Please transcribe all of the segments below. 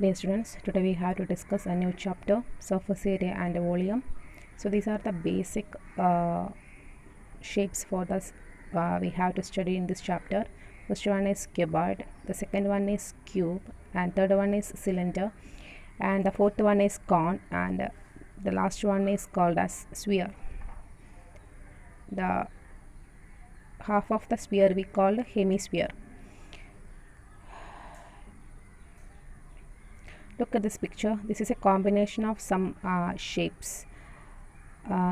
Dear students, today we have to discuss a new chapter, surface area and volume. So these are the basic shapes for this we have to study in this chapter. First one is cuboid, the second one is cube, and third one is cylinder, and the fourth one is cone, and the last one is called as sphere. The half of the sphere we call hemisphere. Look at this picture. This is a combination of some shapes.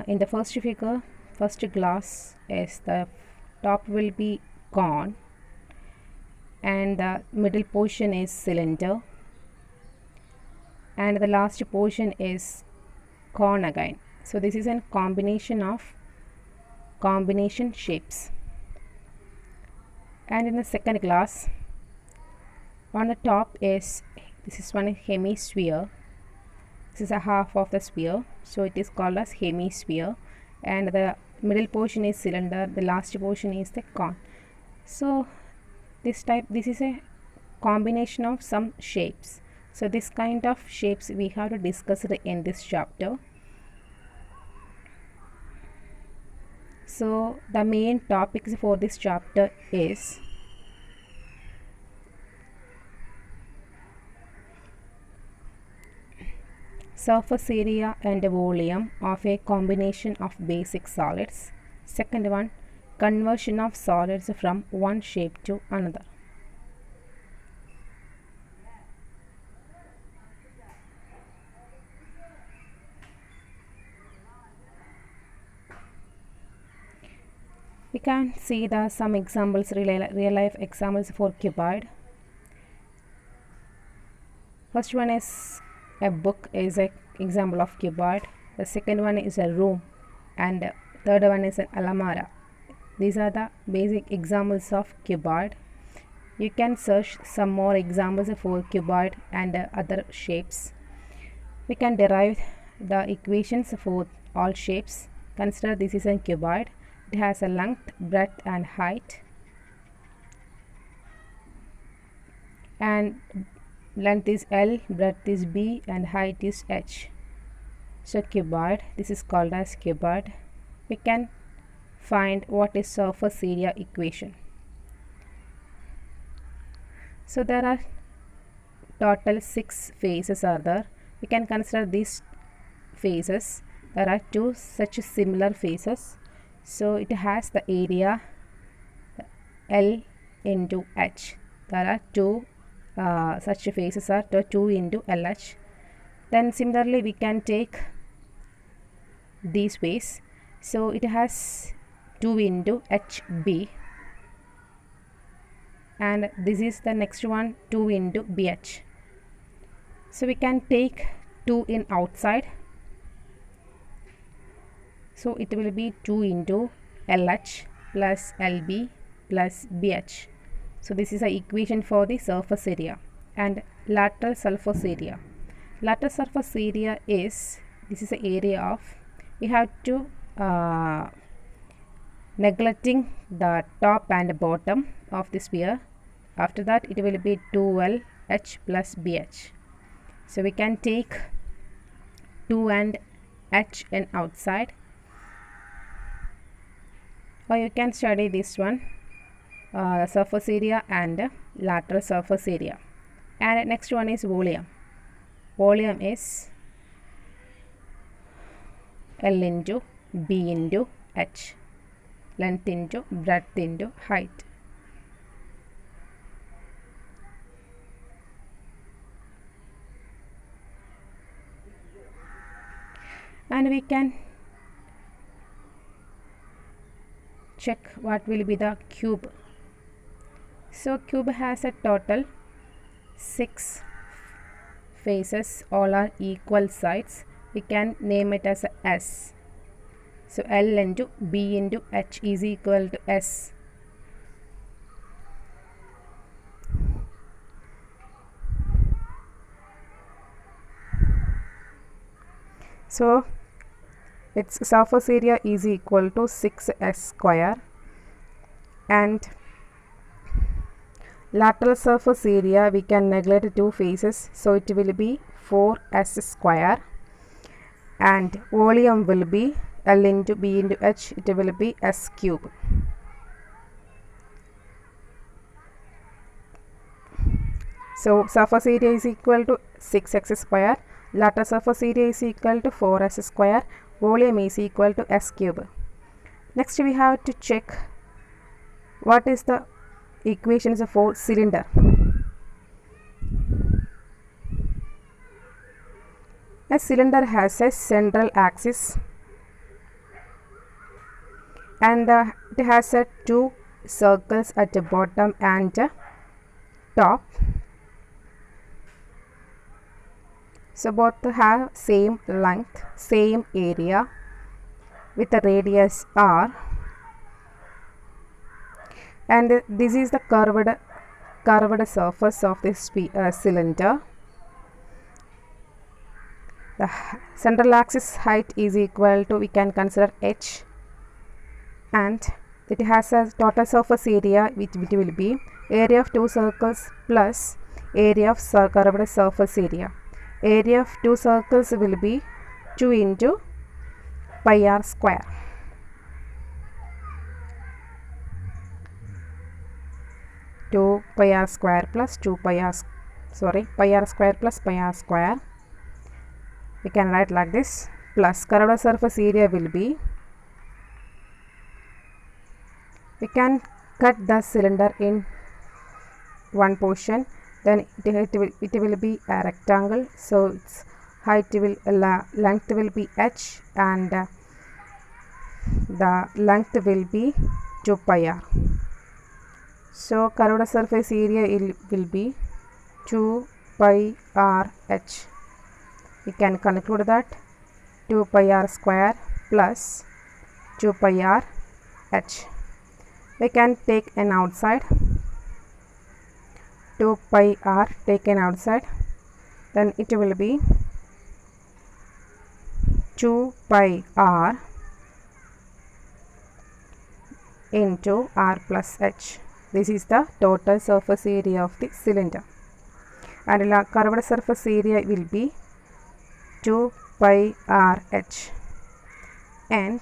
In the first figure, first glass is the top will be cone and the middle portion is cylinder and the last portion is cone again. So this is a combination of combination shapes. And in the second glass, on the top is this is one hemisphere. This is a half of the sphere, so it is called as hemisphere, and the middle portion is cylinder, the last portion is the cone. So this is a combination of some shapes. So this kind of shapes we have to discuss it in this chapter. So the main topics for this chapter is surface area and volume of a combination of basic solids. Second one, conversion of solids from one shape to another. We can see some examples, real life examples for cuboid. First one is a book is an example of cuboid. The second one is a room, and third one is an alamara. These are the basic examples of cuboid. You can search some more examples for cuboid and other shapes. We can derive the equations for all shapes. Consider this is a cuboid. It has a length, breadth and height, and length is L, breadth is B and height is H. So cuboid, this is called as cuboid. We can find what is surface area equation. So there are total 6 faces are there. We can consider these faces. There are two such similar faces. So it has the area L into H. There are two such faces are 2 into LH. Then similarly we can take these face. So it has 2 into HB, and this is the next one 2 into BH. So we can take 2 in outside. So it will be 2 into LH plus LB plus BH. So this is the equation for the surface area. And lateral surface area. Lateral surface area is, this is the area of, we have to neglecting the top and bottom of the sphere. After that it will be 2LH plus BH. So we can take 2 and H in outside, or you can study this one, surface area and lateral surface area. And next one is volume. Volume is L into B into H, length into breadth into height. And we can check what will be the cube. So cube has a total 6 faces, all are equal sides. We can name it as a S. So L into B into H is equal to S. So its surface area is equal to 6S square, and Lateral surface area, we can neglect two faces, so it will be 4s square, and volume will be L into B into H, it will be S cube. So surface area is equal to 6x square, lateral surface area is equal to 4s square, volume is equal to S cube. Next we have to check what is the equations for cylinder. A cylinder has a central axis and it has two circles at the bottom and top. So both have same length, same area with the radius r, and this is the curved surface of this cylinder. The central axis height is equal to, we can consider h, and it has a total surface area which will be area of two circles plus area of curved surface area. Area of two circles will be 2 into pi r square. Pi r square plus pi r square plus pi r square. We can write like this, plus curved surface area will be, we can cut the cylinder in one portion, then it will be a rectangle, so its height will length will be h, and the length will be 2 pi r. So curved surface area will be 2 pi r h. We can conclude that 2 pi r square plus 2 pi r h. We can take an outside, 2 pi r taken outside, then it will be 2 pi r into r plus h. This is the total surface area of the cylinder, and the curved surface area will be 2 pi r h, and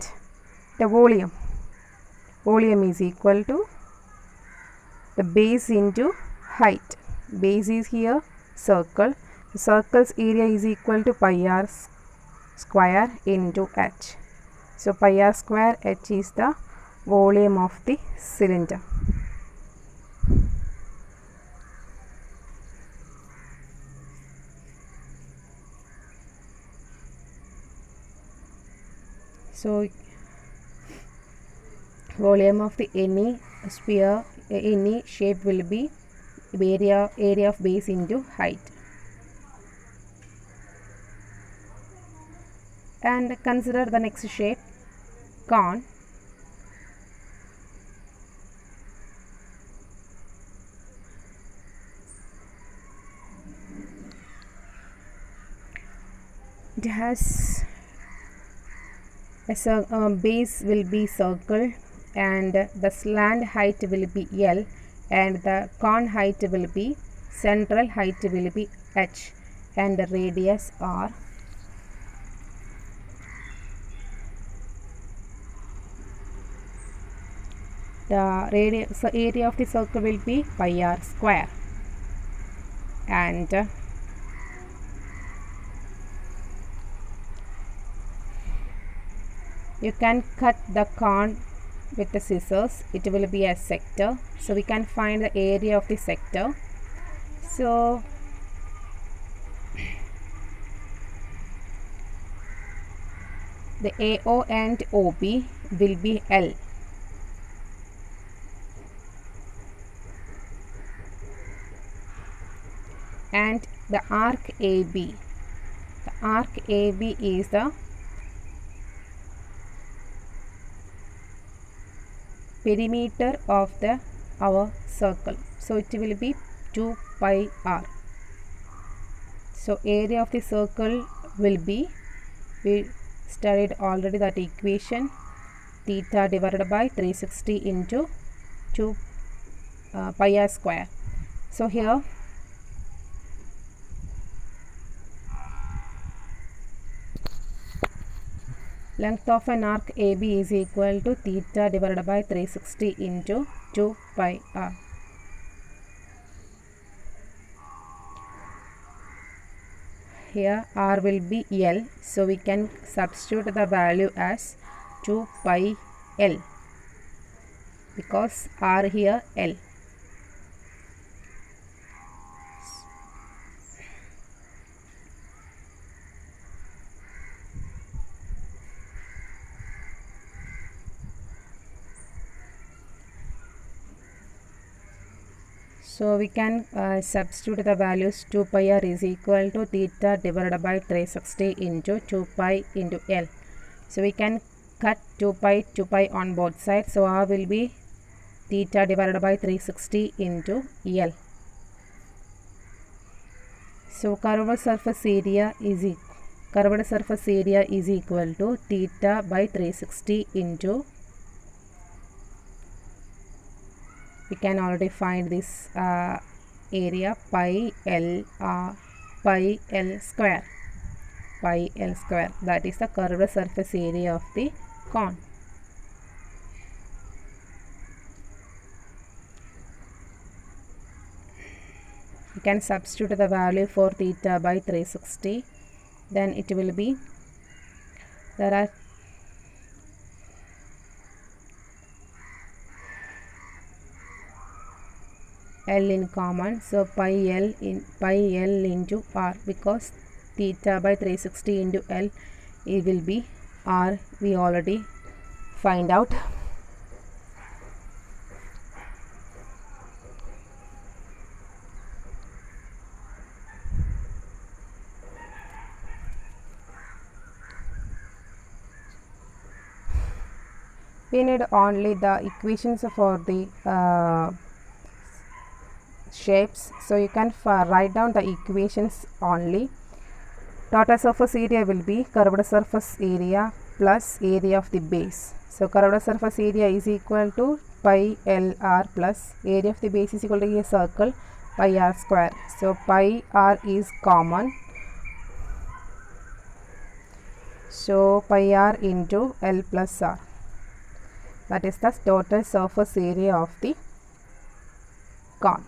the volume is equal to the base into height. Base is here circle, the circle's area is equal to pi r square into h. So pi r square h is the volume of the cylinder. So volume of the any sphere, any shape will be area of base into height. And consider the next shape, cone. It has a base will be circle, and the slant height will be L, and the cone height will be, central height will be h, and the radius r. The radius area of the circle will be pi r square, and you can cut the cone with the scissors. It will be a sector, so we can find the area of the sector. So the AO and OB will be L, and the arc AB is the perimeter of our circle, so it will be 2 pi r. So area of the circle will be, we studied already that equation, theta divided by 360 into 2 pi r square. So here length of an arc AB is equal to theta divided by 360 into 2 pi r. Here r will be L, so we can substitute the value as 2 pi L because r here L. So we can substitute the values. 2 pi r is equal to theta divided by 360 into 2 pi into L. So we can cut 2 pi on both sides. So r will be theta divided by 360 into L. So curved surface area is equal to theta by 360 into, we can already find this area, pi L square. That is the curved surface area of the cone. You can substitute the value for theta by 360. Then it will be, there are L in common, so pi L into r, because theta by 360 into L, it will be r. We already find out. We need only the equations for the shapes, so you can write down the equations only. Total surface area will be curved surface area plus area of the base. So curved surface area is equal to pi L r plus area of the base is equal to a circle pi r square. So pi r is common, so pi r into L plus r. That is the total surface area of the cone.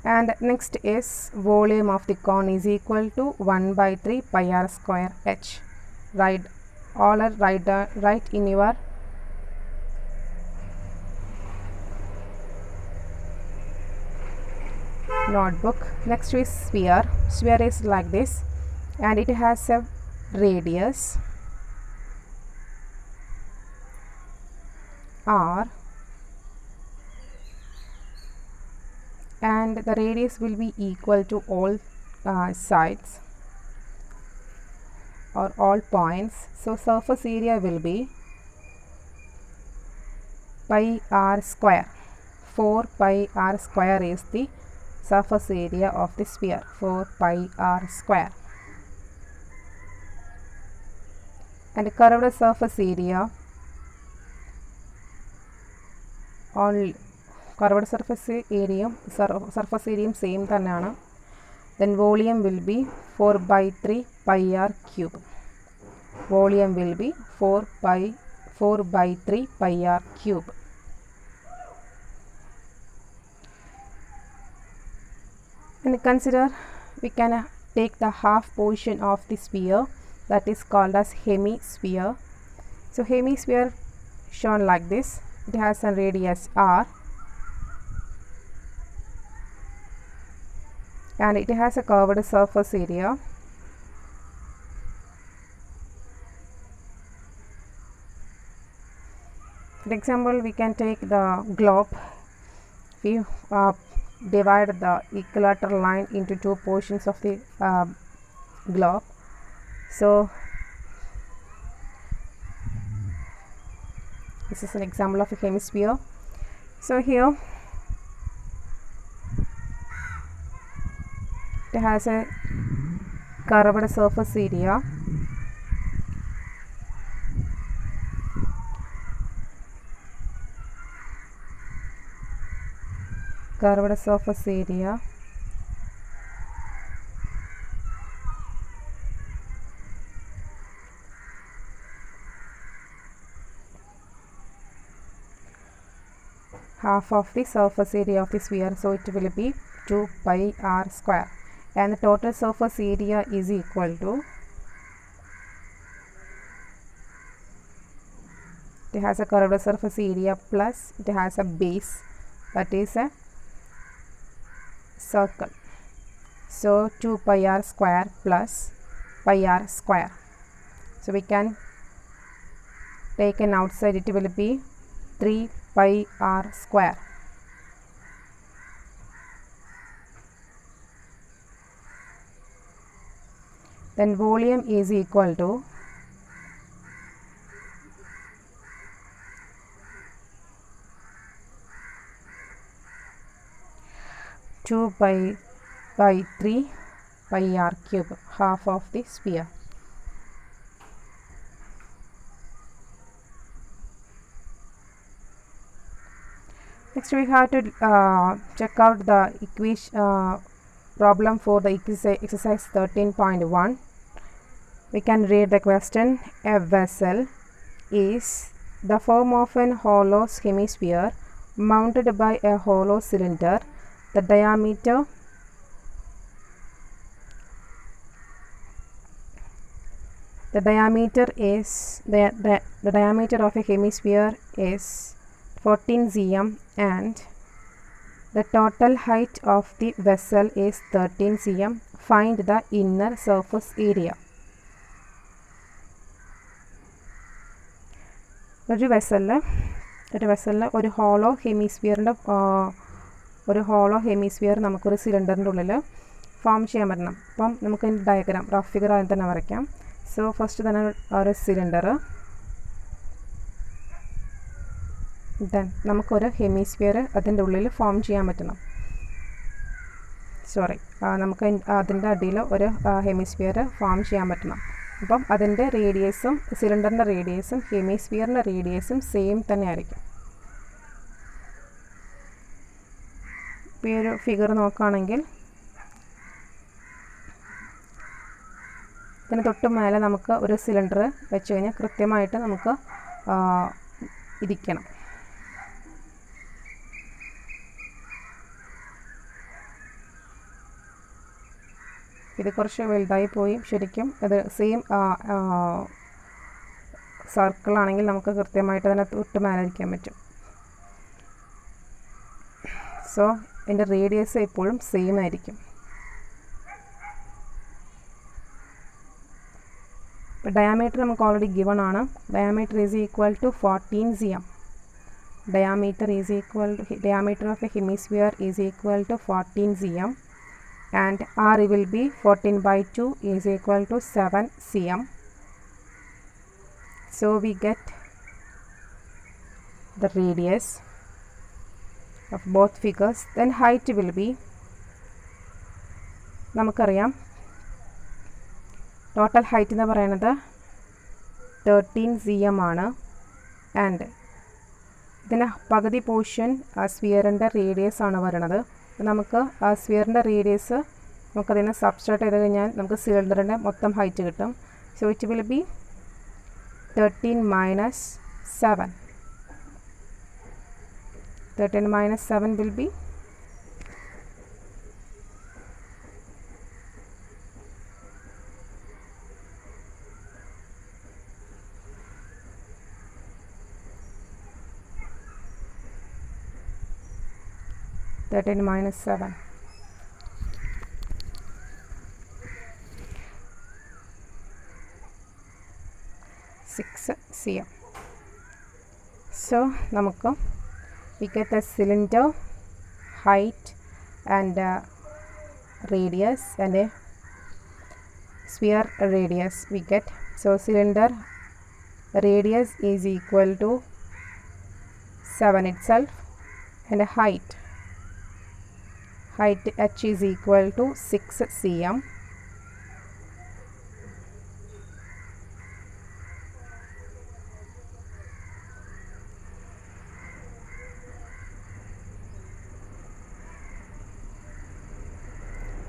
And next is volume of the cone is equal to 1 by 3 pi r square h. Write in your notebook. Next is sphere. Sphere is like this, and it has a radius r, and the radius will be equal to all sides or all points. So surface area will be pi r square. 4 pi r square is the surface area of the sphere. 4 pi r square. And curved surface area, all curved surface area same thannaanu. Then volume will be 4 by 3 pi r cube. Volume will be 4 by 3 pi r cube. And consider, we can take the half portion of the sphere, that is called as hemisphere. So hemisphere shown like this. It has a radius r, and it has a curved surface area. For example, we can take the globe. We divide the equilateral line into two portions of the globe. So this is an example of a hemisphere. So here it has a curved surface area, curved surface area half of the surface area of the sphere, so it will be 2 pi r square, and the total surface area is equal to, it has a curved surface area plus it has a base, that is a circle, so 2 pi r square plus pi r square, so we can take an outside, it will be 3 pi r square. Then volume is equal to 2 pi by 3 pi r cube, half of the sphere. Next we have to check out the equation problem for the exercise 13.1. We can read the question. A vessel is the form of an hollow hemisphere mounted by a hollow cylinder. The diameter is the diameter of a hemisphere is 14 cm and the total height of the vessel is 13 cm. Find the inner surface area. ഒരു വെസലിൽ ഒരു hollow hemisphere നമുക്കൊരു സിലിണ്ടറിൻ്റെ ഉള്ളിൽ form ചെയ്യാൻ പറ്റണം. അപ്പം നമുക്ക് അതിൻ്റെ diagram rough figure ആദ്യം തന്നെ വരയ്ക്കാം. സോ ഫസ്റ്റ് തന്നെ ഒരു സിലിണ്ടർ, ദെൻ നമുക്കൊരു ഹെമിസ്ഫിയർ അതിൻ്റെ ഉള്ളിൽ ഫോം ചെയ്യാൻ പറ്റണം. നമുക്ക് അതിൻ്റെ അടിയിൽ ഒരു ഹെമിസ്ഫിയർ ഫോം ചെയ്യാൻ പറ്റണം. അപ്പം അതിൻ്റെ റേഡിയസും സിലിണ്ടറിൻ്റെ റേഡിയസും ഹെമിസ്ഫിയറിൻ്റെ റേഡിയസും സെയിം തന്നെ ആയിരിക്കും. ഇപ്പോൾ ഈ ഒരു ഫിഗർ നോക്കുകയാണെങ്കിൽ ഇതിന് തൊട്ട് മേലെ നമുക്ക് ഒരു സിലിണ്ടർ വെച്ച് കഴിഞ്ഞാൽ കൃത്യമായിട്ട് നമുക്ക് ഇരിക്കണം. ഇത് കുറച്ച് വലുതായി പോയി. ശരിക്കും ഇത് സെയിം സർക്കിളാണെങ്കിൽ നമുക്ക് കൃത്യമായിട്ട് തന്നെ തൊട്ട് മേലെ ഇരിക്കാൻ പറ്റും. സോ ഇതിൻ്റെ റേഡിയസ് എപ്പോഴും സെയിം ആയിരിക്കും. ഇപ്പോൾ ഡയാമീറ്റർ നമുക്ക് ഓൾറെഡി ഗിവൺ ആണ്. Diameter is equal to 14 cm. Diameter of a hemisphere is equal to 14 cm. And R will be 14 by 2 is equal to 7 cm. So we get the radius of both figures. Then height will be, നമുക്കറിയാം total height എന്ന് പറയുന്നത് 13 cm ആണ്. And ഇതിന് പകുതി portion സ്ഫിയറിൻ്റെ radius ആണ് വരുന്നത്. നമുക്ക് ആ സ്ഫിയറിൻ്റെ റേഡിയസ് നമുക്കതിനെ സബ്സ്ട്രാക്ട് ചെയ്ത് കഴിഞ്ഞാൽ നമുക്ക് സിലിണ്ടറിൻ്റെ മൊത്തം ഹൈറ്റ് കിട്ടും. So it will B 13 minus 7. 13 minus 7 will be 13 minus 7. cm. So നമുക്ക് we get the cylinder height and radius and a sphere radius we get. So cylinder radius is equal to 7 itself, and height h is equal to 6 cm.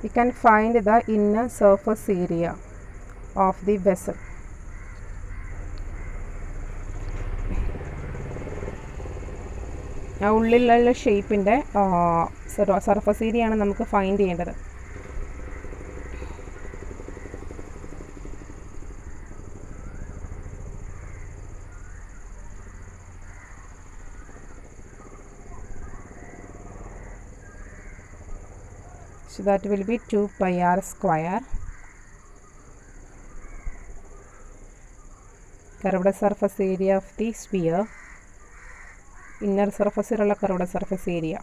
We can find the inner surface area of the vessel. ഉള്ളിലുള്ള ഷേപ്പിൻ്റെ surface area ആണ് നമുക്ക് find ചെയ്യേണ്ടത്. So that will be 2 pi r square. Curved surface area of the sphere. Inner surface ഉള്ള curved surface area.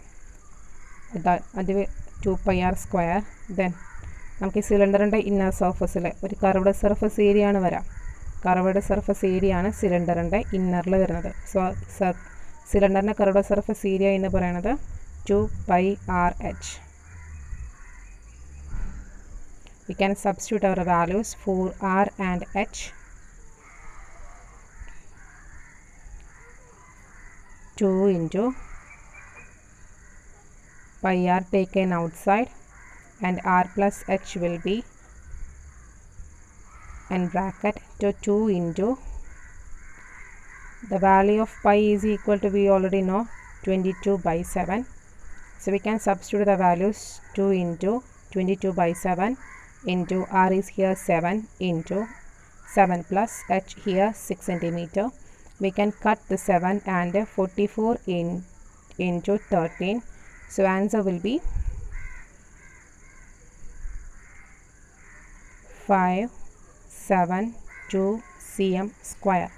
അത് 2 pi r square. Then നമുക്ക് ഈ സിലിണ്ടറിൻ്റെ inner സർഫസിൽ ഒരു കർവ്ഡ് സർഫസ് ഏരിയ ആണ് വരാം. കർവ്ഡ് സർഫസ് ഏരിയ ആണ് സിലിണ്ടറിൻ്റെ ഇന്നറിൽ വരുന്നത്. സോ സിലിണ്ടറിൻ്റെ കർവ്ഡ് സർഫസ് ഏരിയ എന്ന് പറയുന്നത് 2 pi r h. We can substitute our values for r and h. 2 into pi r taken outside and r plus h will be in bracket to 2 into the value of pi is equal to, we already know, 22 by 7. So we can substitute the values 2 into 22 by 7 into r is here 7 into 7 plus h here 6 centimeter. We can cut the 7 and 44 into 13. So answer will be 572 cm square.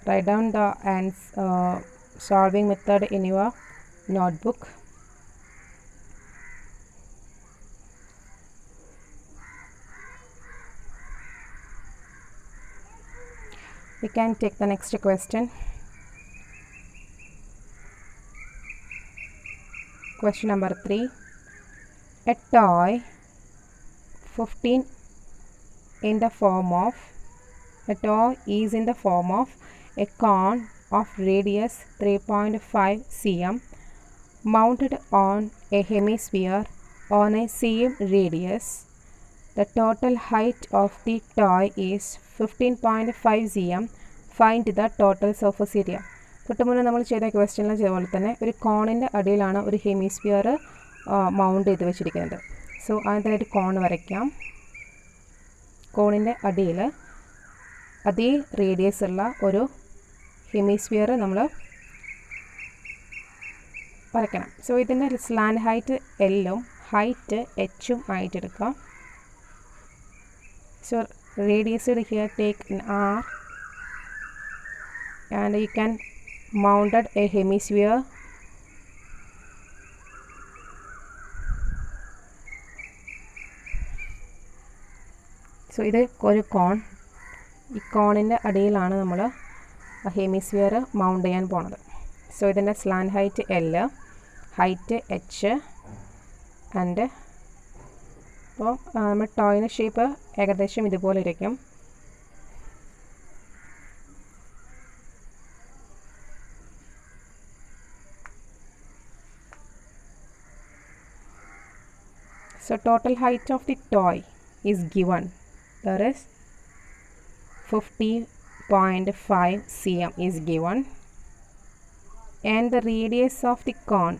Write down the solving method in your notebook. We can take the next question. Question number 3. A toy 15 in the form of a toy is in the form of a cone of radius 3.5 cm mounted on a hemisphere on a same radius. The total height of the toy is 15.5 cm. Find the total surface area. തൊട്ടുമുന്നേ നമ്മൾ ചെയ്ത ക്വസ്റ്റ്യനിൽ ചെയ്ത പോലെ തന്നെ ഒരു കോണിൻ്റെ അടിയിലാണ് ഒരു hemisphere mount ചെയ്ത് വെച്ചിരിക്കുന്നത്. സോ അതിനായിട്ട് കോൺ വരയ്ക്കാം. കോണിൻ്റെ അടിയിൽ അതേ റേഡിയസ് ഉള്ള ഒരു ഹെമിസ്ഫിയർ നമ്മൾ വരയ്ക്കണം. സോ ഇതിൻ്റെ സ്ലാൻഡ് ഹൈറ്റ് എല്ലും ഹൈറ്റ് എച്ചും ആയിട്ട് എടുക്കാം. So radius here take in r and you can mounted a hemisphere. So ഇത് ഒരു കോൺ. ഈ കോണിൻ്റെ അടിയിലാണ് നമ്മൾ ഹെമിസ്ഫിയർ മൗണ്ട് ചെയ്യാൻ പോണത്. സോ ഇതിൻ്റെ slant height L, height H and അപ്പോൾ നമ്മൾ ടോയിൻ്റെ ഷേപ്പ് ഏകദേശം ഇതുപോലെ ഇരിക്കും. So total height of the toy is given. There is 50.5 cm is given and the radius of the cone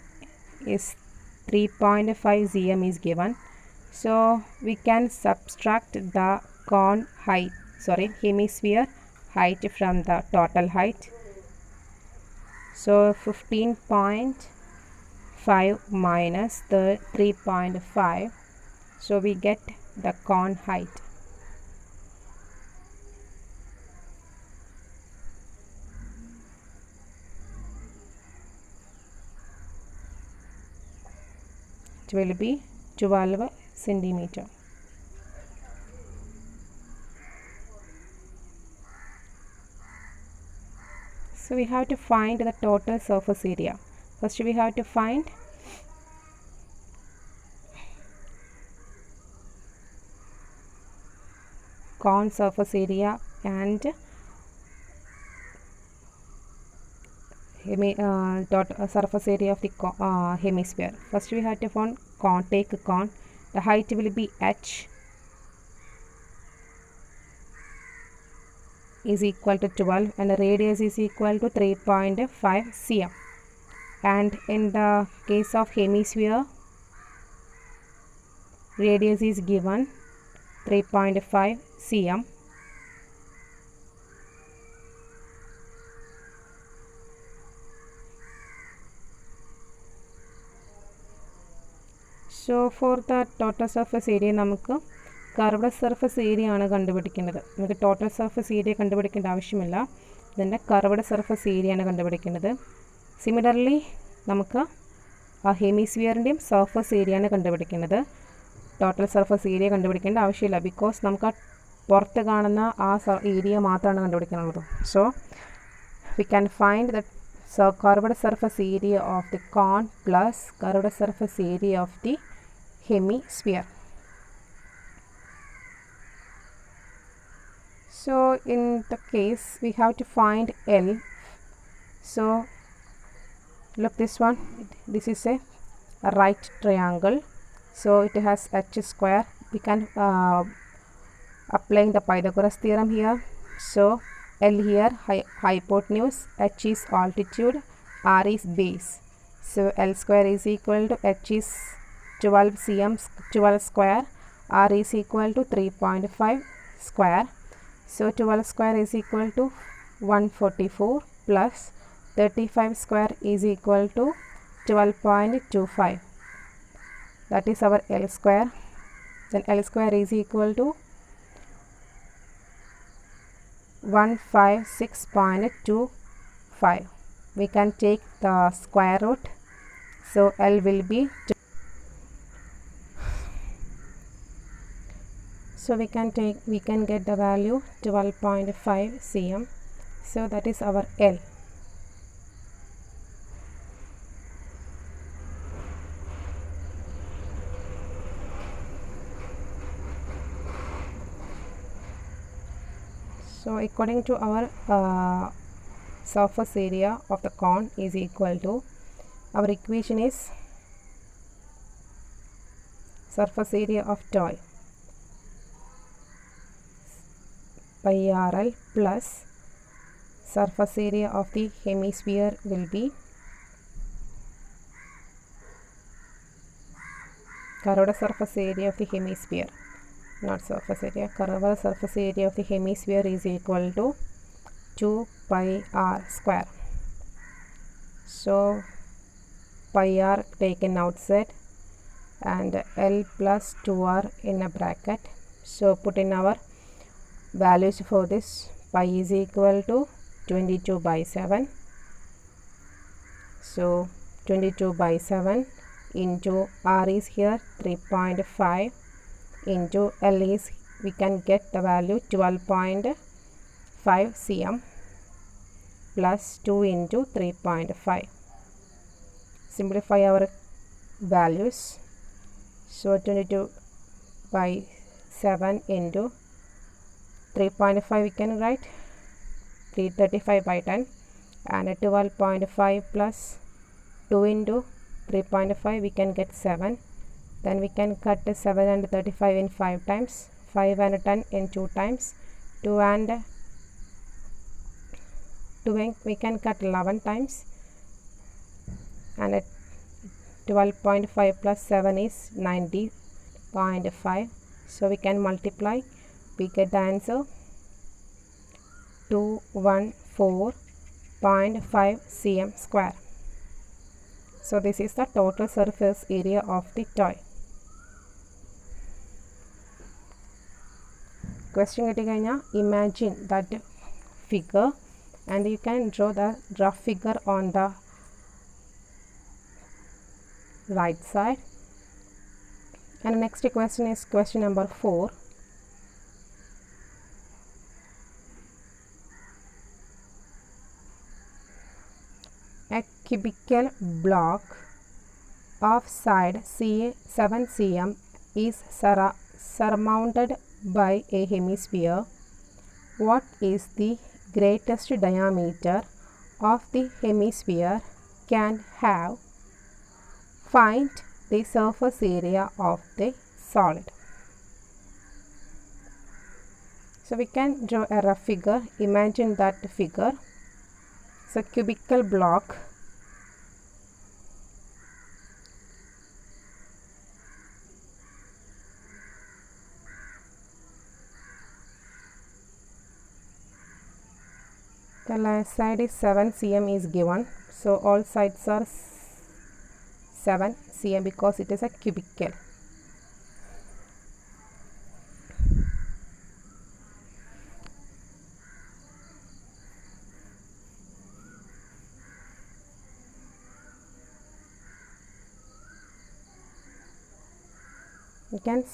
is 3.5 cm is given. So we can subtract the cone height, hemisphere height from the total height. So 15.5 minus the 3.5. So we get the cone height. It will be 12 centimeter. So we have to find the total surface area. First we have to find cone surface area and surface area of the hemisphere. First we have to find cone. Take a cone. The height will be h is equal to 12 and the radius is equal to 3.5 cm. And in the case of hemisphere, radius is given 3.5 cm. So for the total surface area നമുക്ക് curved surface area ആണ് കണ്ടുപിടിക്കേണ്ടത്. നമുക്ക് total surface area കണ്ടുപിടിക്കേണ്ട ആവശ്യമില്ല. ഇതിൻ്റെ curved surface area ആണ് കണ്ടുപിടിക്കേണ്ടത്. Similarly നമുക്ക് ആ ഹെമിസ്ഫിയറിൻ്റെയും സർഫസ് ഏരിയ ആണ് കണ്ടുപിടിക്കേണ്ടത്. ടോട്ടൽ സർഫസ് ഏരിയ കണ്ടുപിടിക്കേണ്ട ആവശ്യമില്ല. ബിക്കോസ് നമുക്ക് ആ പുറത്ത് കാണുന്ന ആ ഏരിയ മാത്രമാണ് കണ്ടുപിടിക്കാനുള്ളത്. So we can find the curved surface area of the cone plus curved surface area of the hemisphere. So in the case we have to find L. So look this one, this is a right triangle, so it has h square. We can applying the Pythagoras theorem here. So L here hypotenuse, h is altitude, r is base. So L square is equal to h is 12 cm 12 square, r is equal to 3.5 square. So 12 square is equal to 144 plus 35 square is equal to 12.25. That is our L square. Then L square is equal to 156.25. We can take the square root. So L will be so we can get the value 12.5 cm. So that is our L. So according to our surface area of the cone is equal to, our equation is surface area of toy pi RL plus surface area of the hemisphere will be curved surface area of the hemisphere, not surface area, curved surface area of the hemisphere is equal to 2 pi r square. So pi r taken outside and L plus 2r in a bracket. So put in our values for this. Pi is equal to 22 by 7. So 22 by 7 into r is here 3.5 into L is, we can get the value 12.5 cm plus 2 into 3.5. Simplify our values. So 22 by 7 into 3.5 we can write 335 by 10 and 12.5 plus 2 into 3.5 we can get 7. Then we can cut 7 and 35 in 5 times, 5 and 10 in 2 times, 2 and 2 we can cut 11 times, and 12.5 plus 7 is 90.5. So we can multiply, we get the answer 214.5 cm square. So this is the total surface area of the toy. Question getting, imagine that figure and you can draw the rough figure on the right side. And next question is question number 4. A cubical block of side 7 cm is surmounted by a hemisphere. What is the greatest diameter of the hemisphere can have find the surface area of the solid. So we can draw a rough figure. Imagine that figure. It's a cubical block. The left side is 7 cm is given. So all sides are 7 cm because it is a cubical. You can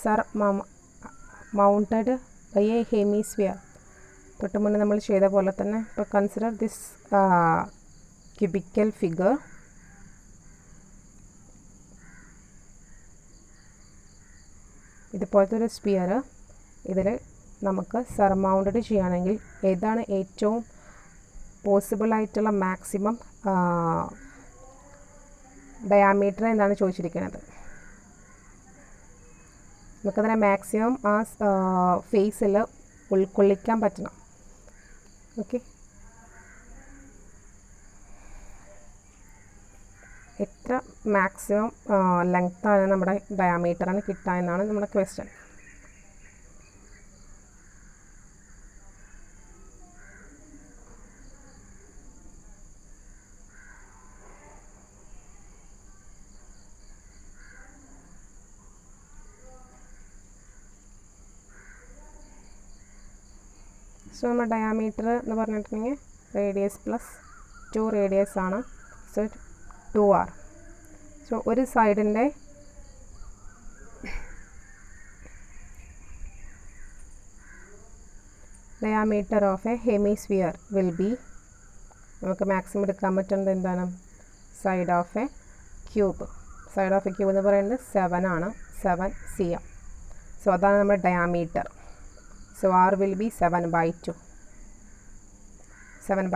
mounted by a hemisphere. തൊട്ട് മുന്നേ നമ്മൾ ചെയ്ത പോലെ തന്നെ ഇപ്പോൾ consider this cubical figure. ഇതുപോലത്തെ ഒരു sphere ഇതിൽ നമുക്ക് സർമൗണ്ടഡ് ചെയ്യുകയാണെങ്കിൽ ഏതാണ് ഏറ്റവും പോസിബിളായിട്ടുള്ള മാക്സിമം ഡയാമീറ്റർ എന്നാണ് ചോദിച്ചിരിക്കുന്നത്. നമുക്കതിനെ മാക്സിമം ആ ഫേസിൽ ഉൾക്കൊള്ളിക്കാൻ പറ്റണം. ഓക്കെ, എത്ര മാക്സിമം ലെങ്ത്താണ് നമ്മുടെ ഡയാമീറ്ററിന് കിട്ടുക എന്നാണ് നമ്മുടെ ക്വസ്റ്റ്യൻ. സോ നമ്മുടെ ഡയാമീറ്റർ എന്ന് പറഞ്ഞിട്ടുണ്ടെങ്കിൽ റേഡിയസ് പ്ലസ് 2 റേഡിയസ് ആണ്. So 2r. സോ ഒരു സൈഡിൻ്റെ diameter of a hemisphere will be, നമുക്ക് മാക്സിമം എടുക്കാൻ പറ്റുന്നത് എന്താണ്, side of a cube. Side of a cube എന്ന് പറയുന്നത് 7 ആണ്, 7 cm. സോ അതാണ് നമ്മുടെ diameter. So r will be 7/2 cm.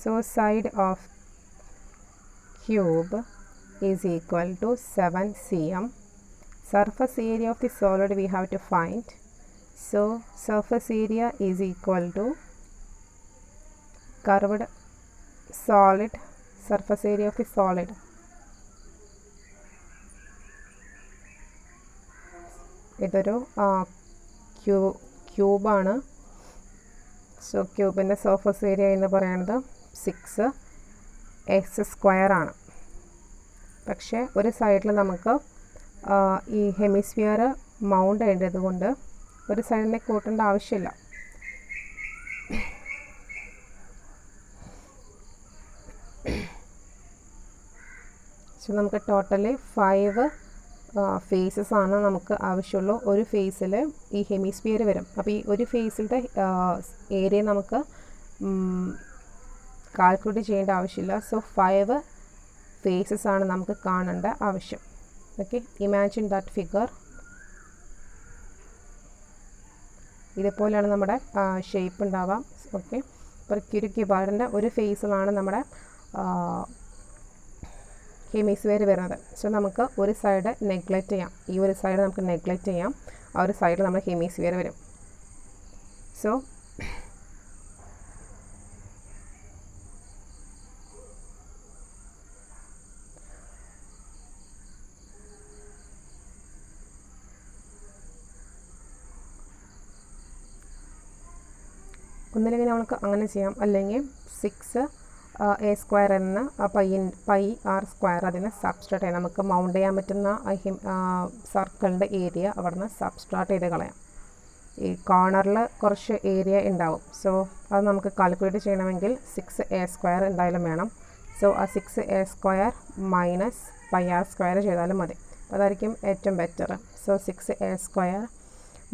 So side of cube is equal to 7 cm. Surface area of the solid we have to find. So surface area is equal to curved solid surface area of the solid. ഇതൊരു ക്യൂബാണ്. So ക്യൂബിൻ്റെ surface area എന്ന് പറയുന്നത് 6x² ആണ്. പക്ഷേ ഒരു സൈഡിൽ നമുക്ക് ഈ hemisphere mount ചെയ്യേണ്ടത് കൊണ്ട് ഒരു സൈഡിനെ കൂട്ടേണ്ട ആവശ്യമില്ല. സോ നമുക്ക് ടോട്ടലി 5 ഫേസസ് ആണ് നമുക്ക് ആവശ്യമുള്ളൂ. ഒരു ഫേസിൽ ഈ ഹെമിസ്ഫിയർ വരും. അപ്പോൾ ഈ ഒരു ഫേസിലത്തെ ഏരിയ നമുക്ക് കാൽക്കുലേറ്റ് ചെയ്യേണ്ട ആവശ്യമില്ല. സോ 5 ഫേസസ് ആണ് നമുക്ക് കാണേണ്ട ആവശ്യം. Okay, imagine that figure. ഇതുപോലെയാണ് നമ്മുടെ ഷേപ്പ് ഉണ്ടാവാം. ഓക്കെ, ഇപ്പോൾ ക്യൂബിൻ്റെ ഒരു ഫേസിലാണ് നമ്മുടെ ഹെമിസ്ഫിയർ വരുന്നത്. സോ നമുക്ക് ഒരു സൈഡ് നെഗ്ലക്റ്റ് ചെയ്യാം. ഈ ഒരു സൈഡ് നമുക്ക് നെഗ്ലക്റ്റ് ചെയ്യാം. ആ ഒരു സൈഡിൽ നമ്മൾ ഹെമിസ്ഫിയർ വരും. സോ ഒന്നില്ലെങ്കിൽ നമുക്ക് അങ്ങനെ ചെയ്യാം, അല്ലെങ്കിൽ 6a² എന്ന πr² അതിനെ സബ്സ്ട്രാക്ട് ചെയ്യാം. നമുക്ക് മൗണ്ട് ചെയ്യാൻ പറ്റുന്ന സർക്കിളിൻ്റെ ഏരിയ അവിടെ നിന്ന് സബ്സ്ട്രാക്ട് ചെയ്ത് കളയാം. ഈ കോർണറിൽ കുറച്ച് ഏരിയ ഉണ്ടാവും. സോ അത് നമുക്ക് കാൽക്കുലേറ്റ് ചെയ്യണമെങ്കിൽ 6a² എന്തായാലും വേണം. സോ ആ 6a² മൈനസ് πr² ചെയ്താലും മതി. അതായിരിക്കും ഏറ്റവും better. So 6a²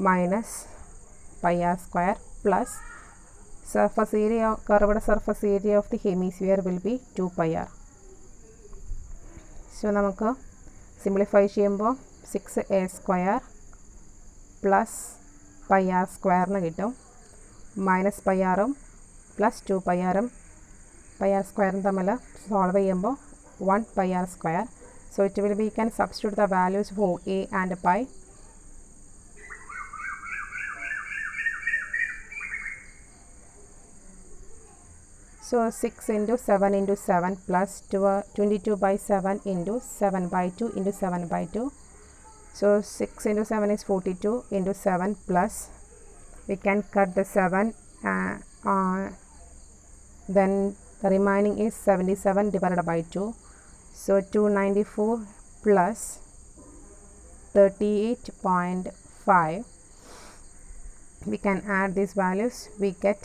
minus πr² plus surface area, curved surface area of the hemisphere will be 2πr. So നമുക്ക് സിംപ്ലിഫൈ ചെയ്യുമ്പോൾ 6a square plus pi r square എന്ന് കിട്ടും. മൈനസ് പൈ ആറും പ്ലസ് 2 പൈ ആറും പൈ ആർ സ്ക്വയറും തമ്മിൽ solve ചെയ്യുമ്പോൾ 1 pi r square. So it will be, you can substitute the values for a and pi. So 6 into 7 into 7 plus 22 by 7 into 7 by 2 into 7 by 2. So 6 into 7 is 42 into 7 plus, we can cut the 7, then the remaining is 77 divided by 2. So 294 plus 38.5. We can add these values. We get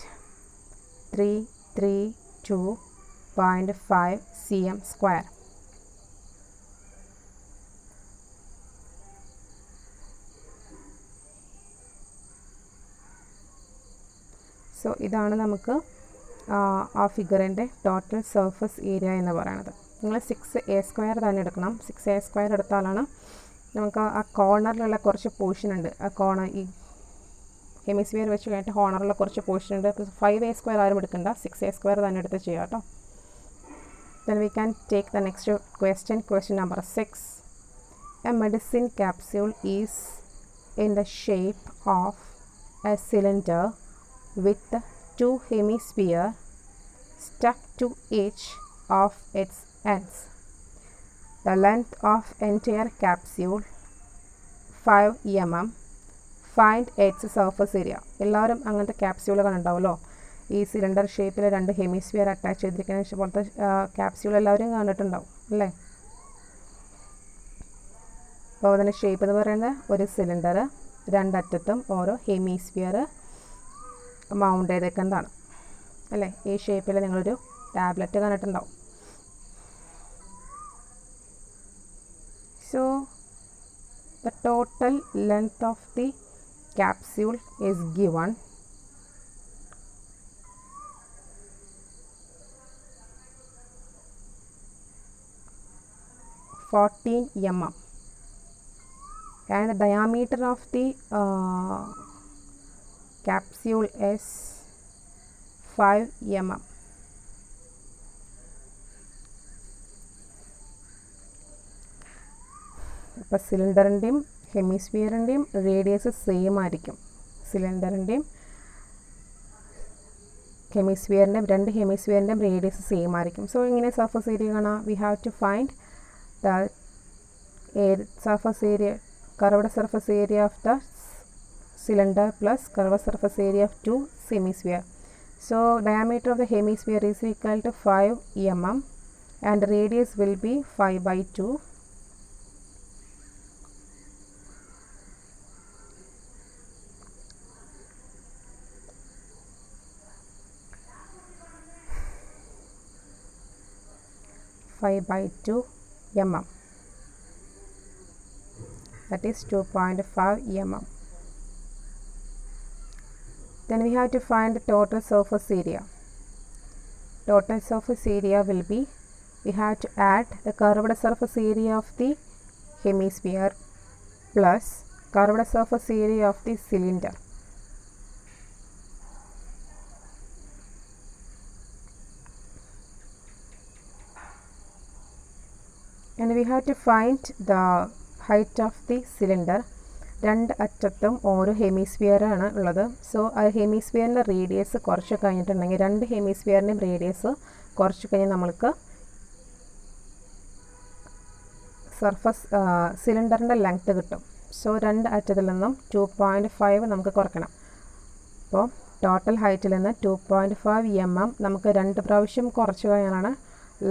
332.5 cm square. So ഇതാണ് നമുക്ക് ആ ഫിഗറിൻ്റെ total surface area എന്ന് പറയുന്നത്. നിങ്ങൾ 6a square തന്നെ എടുക്കണം. 6a square എടുത്താലാണ് നമുക്ക് ആ കോർണറിലുള്ള കുറച്ച് പോർഷൻ ഉണ്ട്, ആ കോർണർ ഈ ഹെമിസ്ഫിയർ വെച്ച് കഴിഞ്ഞിട്ട് കോർണറിലുള്ള കുറച്ച് പോർഷൻ ഉണ്ട്. 5a സ്ക്വയർ ആരും എടുക്കണ്ട, 6a സ്ക്വയർ തന്നെ എടുത്ത് ചെയ്യാം കേട്ടോ. Then we can take the next question, question number 6. A medicine capsule is in the shape of a cylinder with 2 hemispheres stuck to each of its ends. The length of entire capsule 5 mm. Find its surface area. എല്ലാവരും അങ്ങനത്തെ ക്യാപ്സ്യൂളുകൾ ഉണ്ടാവുമല്ലോ, ഈ cylinder ഷേപ്പിൽ 2 hemisphere attach ചെയ്തിരിക്കുന്ന പോലത്തെ capsule എല്ലാവരും കണ്ടിട്ടുണ്ടാവും അല്ലേ. അപ്പോൾ അതിൻ്റെ ഷേപ്പ് എന്ന് പറയുന്നത് ഒരു സിലിണ്ടർ, 2 അറ്റത്തും ഓരോ ഹെമിസ്ഫിയർ മൗണ്ട് ചെയ്തേക്കുന്നതാണ് അല്ലേ. ഈ ഷേപ്പിൽ നിങ്ങളൊരു ടാബ്ലറ്റ് കണ്ടിട്ടുണ്ടാവും. So the total length of the capsule is given. mm, and the diameter of the capsule is 5 mm. അപ്പോൾ സിലിണ്ടറിൻ്റെയും ഹെമിസ്ഫിയറിൻ്റെയും റേഡിയസ് സെയിം ആയിരിക്കും. സിലിണ്ടറിൻ്റെയും ഹെമിസ്ഫിയറിൻ്റെയും 2 ഹെമിസ്ഫിയറിൻ്റെയും റേഡിയസ് സെയിം ആയിരിക്കും. സോ ഇങ്ങനെ സർഫസ് ഏരിയ കാണാം. We have to find the surface area, curved surface area of the cylinder plus curved surface area of 2 hemisphere. So diameter of the hemisphere is equal to 5 mm and radius will be 5 by 2. mm, that is 2.5 mm. Then we have to find the total surface area. Total surface area will be, we have to add the curved surface area of the hemisphere plus curved surface area of the cylinder. And we have to find the height of the cylinder. 2 അറ്റത്തും ഓരോ ഹെമിസ്ഫിയറാണ് ഉള്ളത്. So ആ ഹെമിസ്ഫിയറിൻ്റെ radius കുറച്ച് കഴിഞ്ഞിട്ടുണ്ടെങ്കിൽ 2 ഹെമിസ്ഫിയറിൻ്റെയും radius കുറച്ച് കഴിഞ്ഞ് നമ്മൾക്ക് സർഫസ് സിലിണ്ടറിൻ്റെ ലെങ്ത്ത് കിട്ടും. സോ 2 അറ്റത്തിൽ നിന്നും 2.5 നമുക്ക് കുറയ്ക്കണം. അപ്പോൾ ടോട്ടൽ ഹൈറ്റിൽ നിന്ന് 2.5 mm നമുക്ക് 2 പ്രാവശ്യം കുറച്ച് കഴിഞ്ഞാലാണ്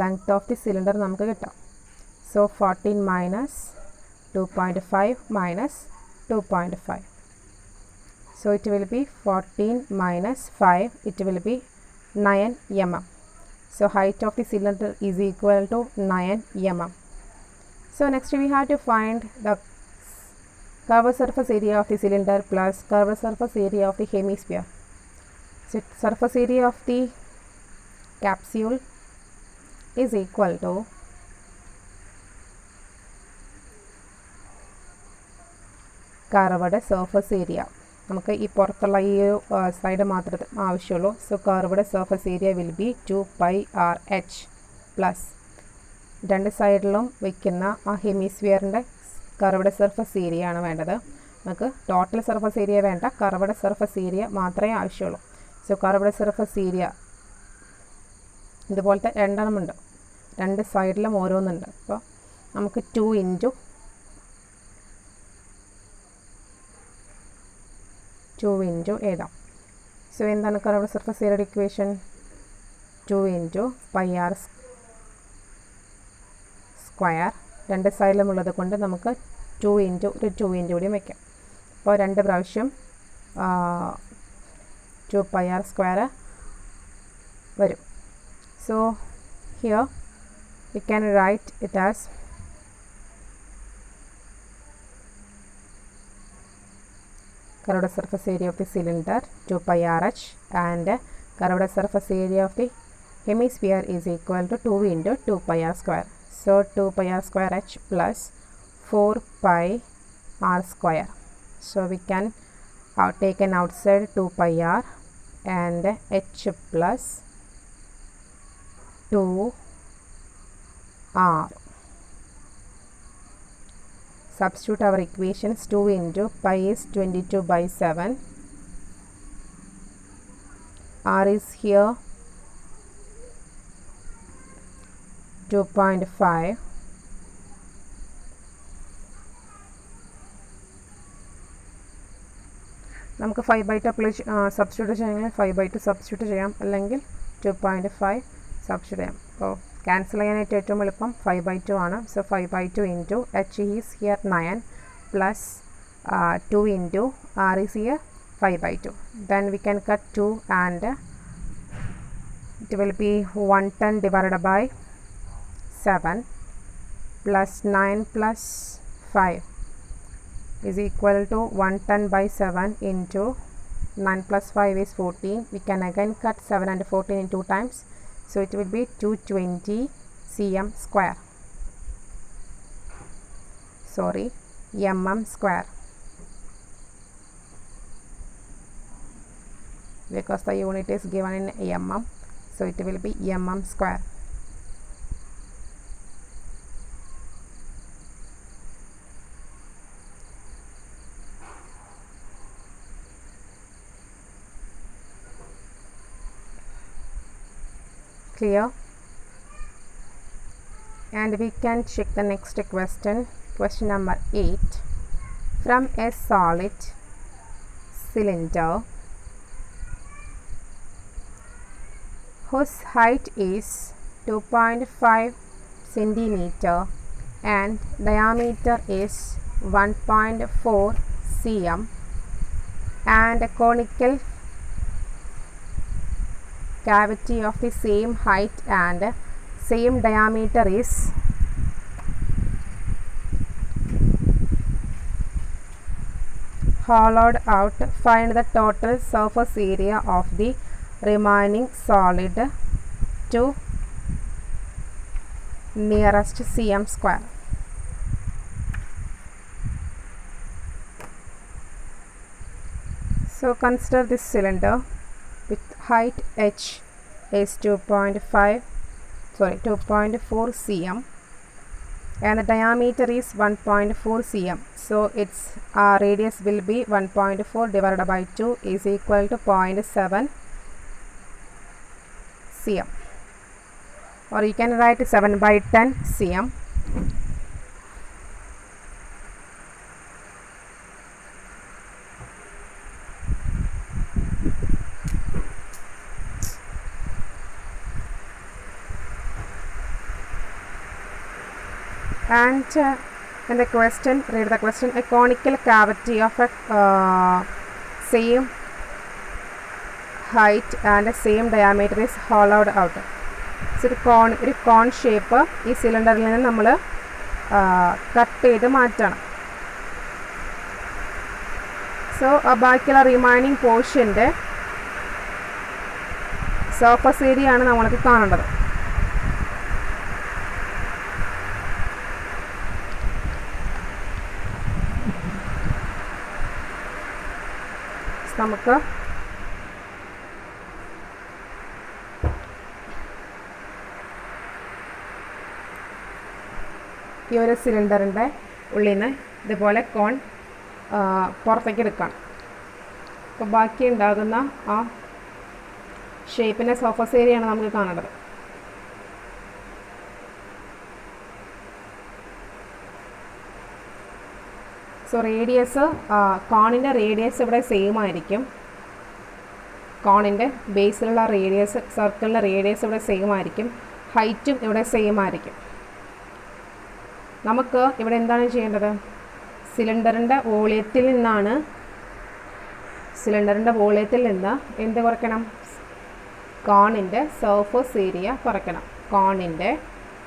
ലെങ്ത്ത് ഓഫ് ദി സിലിണ്ടർ നമുക്ക് കിട്ടും. So 14 minus 2.5 minus 2.5. So it will be 14 minus 5, it will be 9 mm. So height of the cylinder is equal to 9 mm. So next we have to find the curved surface area of the cylinder plus curved surface area of the hemisphere. So surface area of the capsule is equal to curved surface area. നമുക്ക് ഈ പുറത്തുള്ള ഈ side മാത്രമേ ആവശ്യമുള്ളൂ. So curved surface area will be 2πrh plus രണ്ട് സൈഡിലും വയ്ക്കുന്ന ആ ഹെമിസ്ഫിയറിൻ്റെ കർവ്ഡ് സർഫസ് ഏരിയ ആണ് വേണ്ടത്. നമുക്ക് ടോട്ടൽ സർഫസ് ഏരിയ വേണ്ട, കർവ്ഡ് സർഫസ് ഏരിയ മാത്രമേ ആവശ്യമുള്ളൂ. സോ കർവ്ഡ് സർഫസ് ഏരിയ ഇതുപോലത്തെ രണ്ടെണ്ണമുണ്ട്, രണ്ട് സൈഡിലും ഓരോന്നുണ്ട്. അപ്പോൾ നമുക്ക് 2 ഇൻറ്റു എഴുതാം. സോ എന്താണ് കർവ്ഡ് സർഫസ് ഏരിയയുടെ ഇക്വേഷൻ? 2 into πr square. രണ്ട് സൈഡിലും ഉള്ളത് കൊണ്ട് നമുക്ക് 2 ഇൻറ്റു കൂടിയും വയ്ക്കാം. അപ്പോൾ 2 പ്രാവശ്യം 2πr സ്ക്വയർ വരും. So here we can write it as curved surface area of the cylinder 2πrh and curved surface area of the hemisphere is equal to 2 into 2πr square. So 2πr square h plus 4πr square. So we can take an outside 2πr and h plus 2r. Substitute our equations. 2 into pi is 22/7. R is here 2.5. നമുക്ക് 5/2 apply substitute ചെയ്യണമെങ്കിൽ 5/2 substitute ചെയ്യാം, അല്ലെങ്കിൽ 2.5 substitute ചെയ്യാം. അപ്പോൾ cancel ചെയ്യാനായിട്ട് ഏറ്റവും എളുപ്പം 5/2 ആണ്. So 5/2 into h is here 9 plus 2 into r is here 5/2. Then we can cut 2 and it will B 110 divided by 7 plus 9 plus 5 is equal to 110/7 into 9 plus 5 is 14. We can again cut 7 and 14 in 2 times. So it will be 220 cm square. Sorry, mm square. Because the unit is given in mm, so it will be mm square. Clear? And we can check the next question. Question number 8. From a solid cylinder whose height is 2.5 centimeter and diameter is 1.4 cm and a conical cavity of the same height and same diameter is hollowed out. Find the total surface area of the remaining solid to nearest cm square. So consider this cylinder with height h is 2.4 cm and the diameter is 1.4 cm. So its radius will be 1.4 divided by 2 is equal to 0.7 cm, or you can write 7/10 cm. And in the question, read the question. A conical cavity of a same height and same diameter is hollowed out. So ഒരു കോൺ shape ഈ സിലിണ്ടറിൽ നിന്ന് നമ്മൾ cut ചെയ്ത് മാറ്റണം. So ബാക്കിയുള്ള remaining പോർഷൻ്റെ surface area ആണ് നമ്മൾക്ക് കാണേണ്ടത്. നമുക്ക് ഈ ഒരു സിലിണ്ടറിൻ്റെ ഉള്ളിൽ നിന്ന് ഇതുപോലെ കോൺ പുറത്തേക്ക് എടുക്കണം. അപ്പോൾ ബാക്കി ഉണ്ടാകുന്ന ആ ഷേപ്പിൻ്റെ സർഫസ് ഏരിയയാണ് നമുക്ക് കാണേണ്ടത്. സോ റേഡിയസ്, കോണിൻ്റെ റേഡിയസ് ഇവിടെ സെയിം ആയിരിക്കും. കോണിൻ്റെ ബേസിലുള്ള റേഡിയസ്, സർക്കിളിൻ്റെ റേഡിയസ് ഇവിടെ സെയിം ആയിരിക്കും. ഹൈറ്റും ഇവിടെ സെയിം ആയിരിക്കും. നമുക്ക് ഇവിടെ എന്താണ് ചെയ്യേണ്ടത്? സിലിണ്ടറിൻ്റെ വോളിയത്തിൽ നിന്ന് എന്ത് കുറയ്ക്കണം? കോണിൻ്റെ സർഫസ് ഏരിയ കുറയ്ക്കണം. കോണിൻ്റെ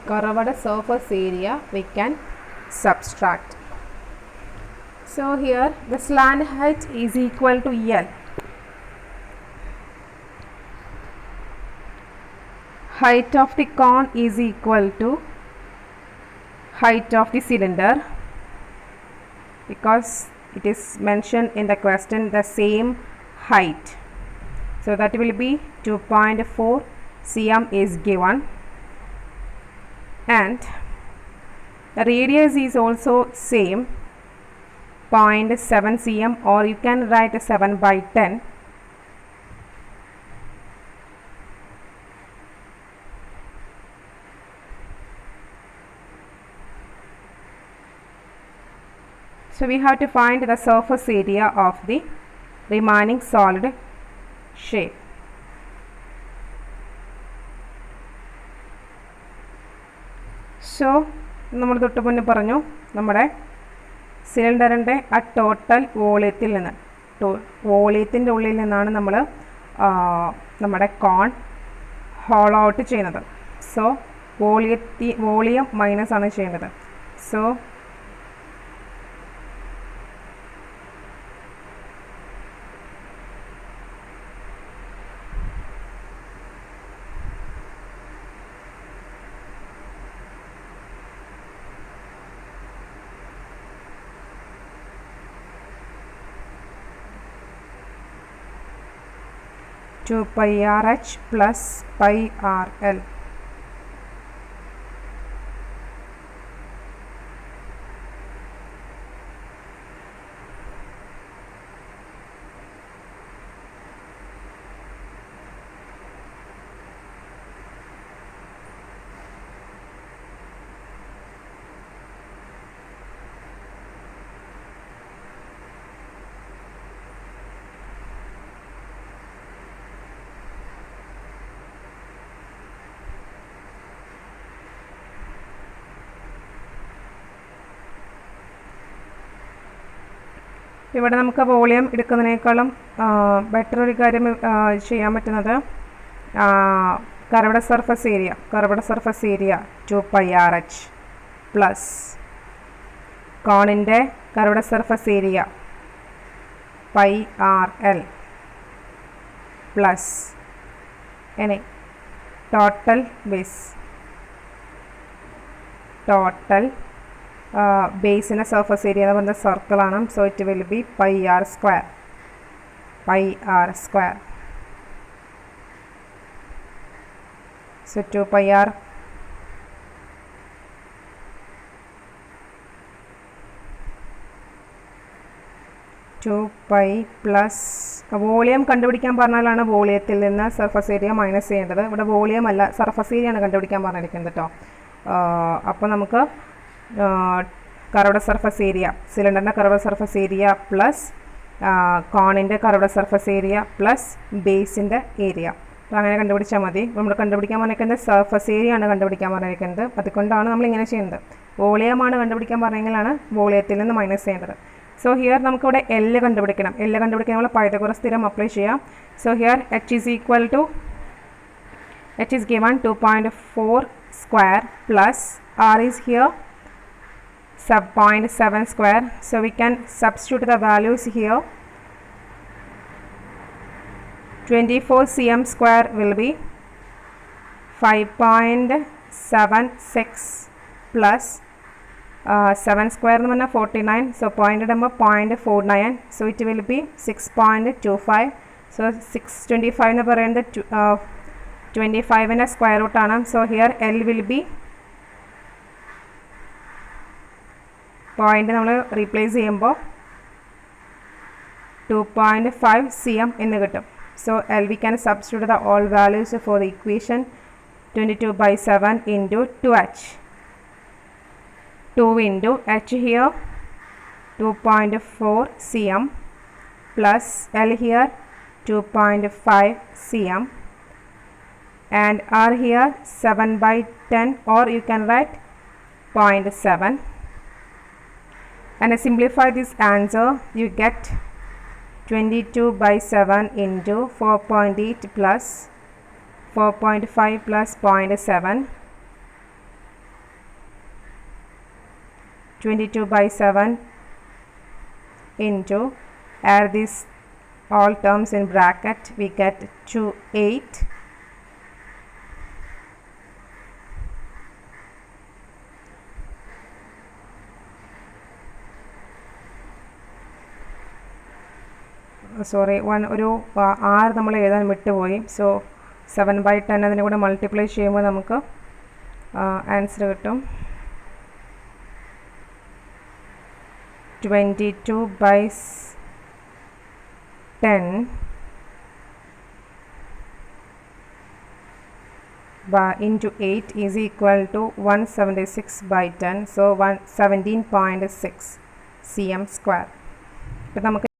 curved surface area we can subtract. So here the slant height is equal to L. Height of the cone is equal to height of the cylinder, because it is mentioned in the question the same height. So that will be 2.4 cm is given, and the radius is also same, 0.7 cm, or you can write 7/10. So we have to find the surface area of the remaining solid shape. So നമ്മൾ തൊട്ട് മുന്നേ പറഞ്ഞു, നമ്മുടെ സിലിണ്ടറിൻ്റെ ആ total വോളിയത്തിൻ്റെ ഉള്ളിൽ നിന്നാണ് നമ്മൾ നമ്മുടെ കോൺ ഹോളോ ഔട്ട് ചെയ്യുന്നത്. സോ വോളിയം മൈനസ് ആണ് ചെയ്യേണ്ടത്. So to pi RH plus pi RL. ഇവിടെ നമുക്ക് വോളിയം എടുക്കുന്നതിനേക്കാളും ബെറ്റർ ഒരു കാര്യം ചെയ്യാൻ പറ്റുന്നത് curved surface area 2 pi RH plus കോണിൻ്റെ curved surface area pi RL plus ഇനി ടോട്ടൽ ബേസിൻ്റെ സർഫസ് ഏരിയ എന്ന് പറയുന്നത് സർക്കിളാണ്. So it will be pi r square. So 2 pi r plus volume കണ്ടുപിടിക്കാൻ പറഞ്ഞാലാണ് വോളിയത്തിൽ നിന്ന് സർഫസ് ഏരിയ മൈനസ് ചെയ്യേണ്ടത്. ഇവിടെ വോളിയം അല്ല, സർഫസ് ഏരിയ ആണ് കണ്ടുപിടിക്കാൻ പറഞ്ഞിരിക്കുന്നത് കേട്ടോ. അപ്പോൾ നമുക്ക് കർവ്ഡ് സർഫസ് ഏരിയ, സിലിണ്ടറിൻ്റെ കർവ്ഡ് സർഫസ് ഏരിയ പ്ലസ് കോണിൻ്റെ കർവ്ഡ് സർഫസ് ഏരിയ പ്ലസ് ബേസിൻ്റെ ഏരിയ, അപ്പോൾ അങ്ങനെ കണ്ടുപിടിച്ചാൽ മതി. നമ്മൾ കണ്ടുപിടിക്കാൻ പറഞ്ഞിരിക്കുന്നത് സർഫസ് ഏരിയ ആണ് കണ്ടുപിടിക്കാൻ പറഞ്ഞിരിക്കുന്നത്. അതുകൊണ്ടാണ് നമ്മൾ ഇങ്ങനെ ചെയ്യുന്നത്. വോളിയമാണ് കണ്ടുപിടിക്കാൻ പറഞ്ഞെങ്കിലാണ് വോളിയത്തിൽ നിന്ന് മൈനസ് ചെയ്യേണ്ടത്. സോ ഹിയർ നമുക്കിവിടെ L കണ്ടുപിടിക്കണം. നമ്മൾ പൈതഗോറസ് തിയറം അപ്ലൈ ചെയ്യാം. So here H is given 2.4 square plus R is here 0.7 square. So we can substitute the values here. 24 cm square will be 5.76 plus 7 square എന്ന് പറഞ്ഞാൽ 49. So point ഇടുമ്പോൾ 0.49. So it will be 6.25. So 625 എന്ന് പറയുന്നത് 25ൻ്റെ square റൂട്ടാണ്. So here L will be point നമ്മൾ replace ചെയ്യുമ്പോൾ 2.5 cm എന്ന് കിട്ടും. So L we can substitute the all values for the equation 22/7 into 2h. 2 into h here 2.4 cm plus L here 2.5 cm and R here 7/10 or you can write 0.7 and simplify this answer. You get 22/7 into 4.8 plus 4.5 plus 0.7. 22/7 into, add this all terms in bracket, we get 28. Sorry ഒരു R നമ്മൾ എഴുതാൻ വിട്ടുപോയി. So 7/10 അതിനെ കൂടെ multiply ചെയ്യുമ്പോൾ നമുക്ക് answer കിട്ടും 22/10 into 8 is equal to 176/10. So 17.6 cm square. ഇപ്പം നമുക്ക്